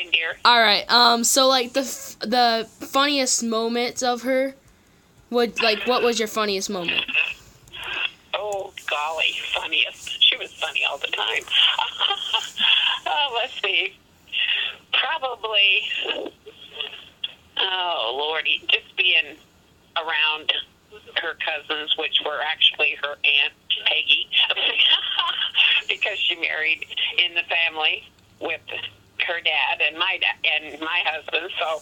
fine, dear. All right. So like the funniest moments of her, what was your funniest moment? Oh, golly, funniest. She was funny all the time. Let's see. Probably, oh, Lordy, just being around her cousins, which were actually her Aunt Peggy, because she married in the family with her dad and my husband. So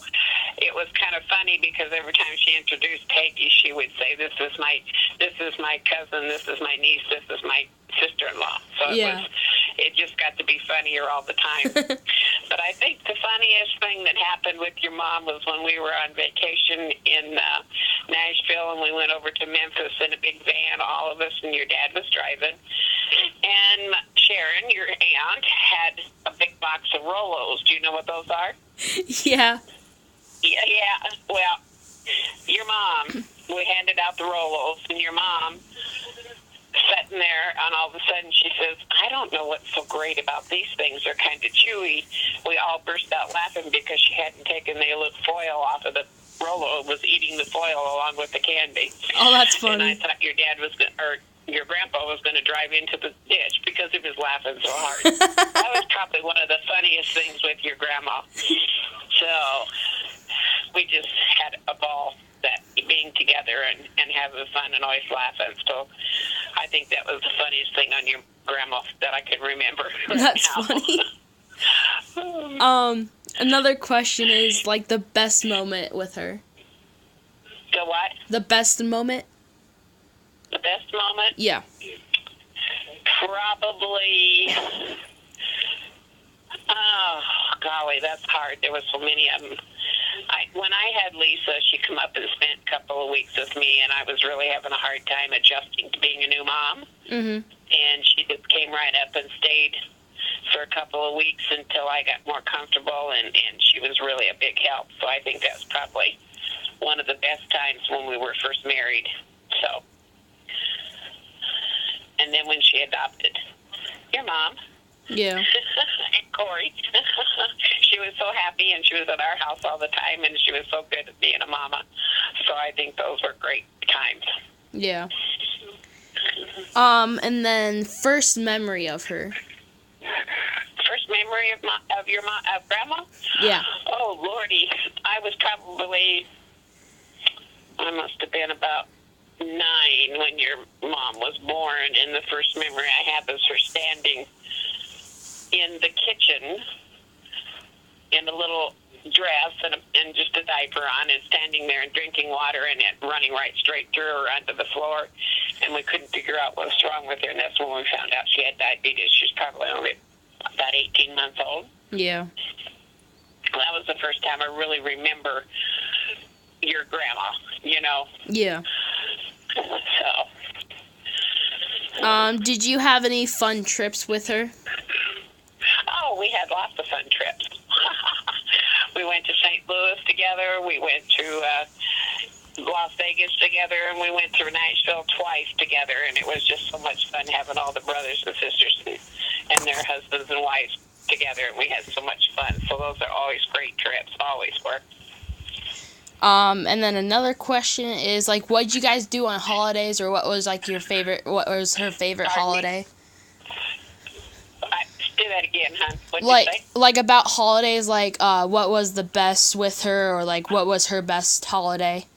it was kind of funny because every time she introduced Peggy, she would say, "This is my cousin. This is my niece. This is my sister-in-law." So it just got to be funnier all the time. But I think the funniest thing that happened with your mom was when we were on vacation in Nashville, and we went over to Memphis in a big van, all of us, and your dad was driving. And Sharon, your aunt, had a big box of Rolos. Do you know what those are? Yeah. Yeah. Well, your mom, we handed out the Rolos, and your mom sitting there, and all of a sudden she says, "I don't know what's so great about these things. They're kind of chewy." We all burst out laughing because she hadn't taken the little foil off of the Rolo, was eating the foil along with the candy. Oh, that's funny. And I thought your dad was or your grandpa was going to drive into the ditch because he was laughing so hard. That was probably one of the funniest things with your grandma. So we just had a ball, that being together and having fun and always laughing. So I think that was the funniest thing on your grandma that I can remember. That's funny. Another question is like the best moment with her. The what? The best moment? The best moment? Yeah. Probably, oh, golly, that's hard. There was so many of them. When I had Lisa, she come up and spent a couple of weeks with me, and I was really having a hard time adjusting to being a new mom. Mhm. And she just came right up and stayed for a couple of weeks until I got more comfortable, and she was really a big help. So I think that's probably one of the best times when we were first married. So, and then when she adopted your mom. Yeah. And Corey. She was so happy, and she was at our house all the time, and she was so good at being a mama. So I think those were great times. Yeah. And then first memory of her. First memory of your mom, of Grandma? Yeah. Oh, Lordy. I must have been about 9 when your mom was born, and the first memory I have is her standing in the kitchen in a little dress and just a diaper on, and standing there and drinking water, and it running right straight through her onto the floor, and we couldn't figure out what was wrong with her, and that's when we found out she had diabetes. She was probably only about 18 months old. Yeah. That was the first time I really remember your grandma, you know. Yeah. So. Did you have any fun trips with her? Oh, we had lots of fun trips. We went to St. Louis together. We went to Las Vegas together, and we went to Nashville twice together, and it was just so much fun having all the brothers and sisters and their husbands and wives together, and we had so much fun. So those are always great trips, always were. And then another question is, like, what did you guys do on holidays, or what was, like, what was her favorite holiday? Do that again, hon. What'd you say? Like, about holidays, like, what was the best with her, or, like, what was her best holiday?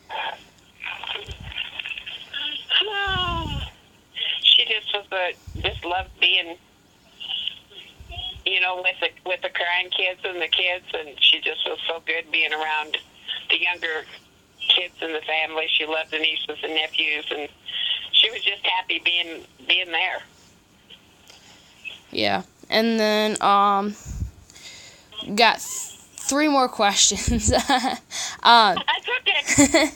She just loved being, you know, with the crying kids and the kids, and she just was so good being around the younger kids in the family. She loved the nieces and nephews, and she was just happy being there. Yeah. And then, got 3 more questions. That's okay.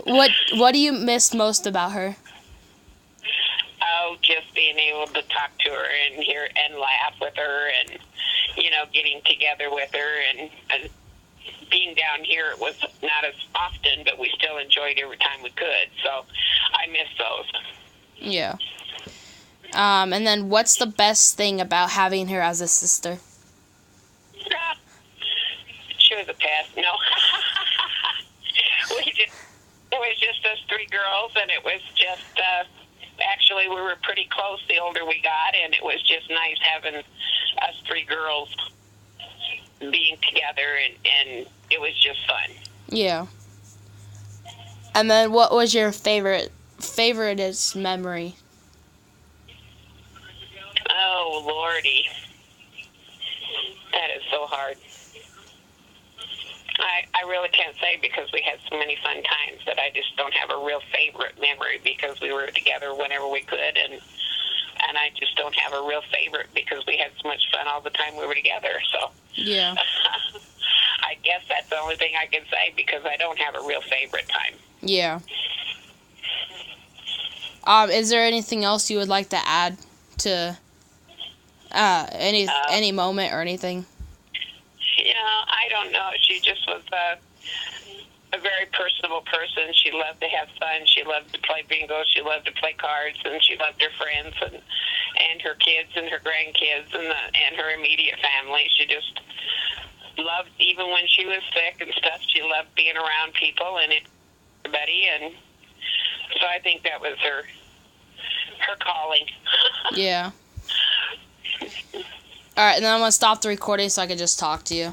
What do you miss most about her? Oh, just being able to talk to her and hear and laugh with her, and, you know, getting together with her, and being down here, it was not as often, but we still enjoyed every time we could. So I miss those. Yeah. And then what's the best thing about having her as a sister? was a pass. No. It was just us three girls, and it was just, actually, we were pretty close the older we got, and it was just nice having us three girls being together, and it was just fun. Yeah. And then what was your favoriteest memory? Oh, Lordy. That is so hard. I really can't say because we had so many fun times that I just don't have a real favorite memory because we were together whenever we could, and I just don't have a real favorite because we had so much fun all the time we were together. So Yeah. I guess that's the only thing I can say because I don't have a real favorite time. Yeah. Is there anything else you would like to add to any moment or anything? Yeah, I don't know. She just was a very personable person. She loved to have fun. She loved to play bingo. She loved to play cards, and she loved her friends and her kids and her grandkids and her immediate family. She just loved, even when she was sick and stuff, she loved being around people and everybody. And so I think that was her calling. Yeah. All right, and then I'm going to stop the recording so I can just talk to you.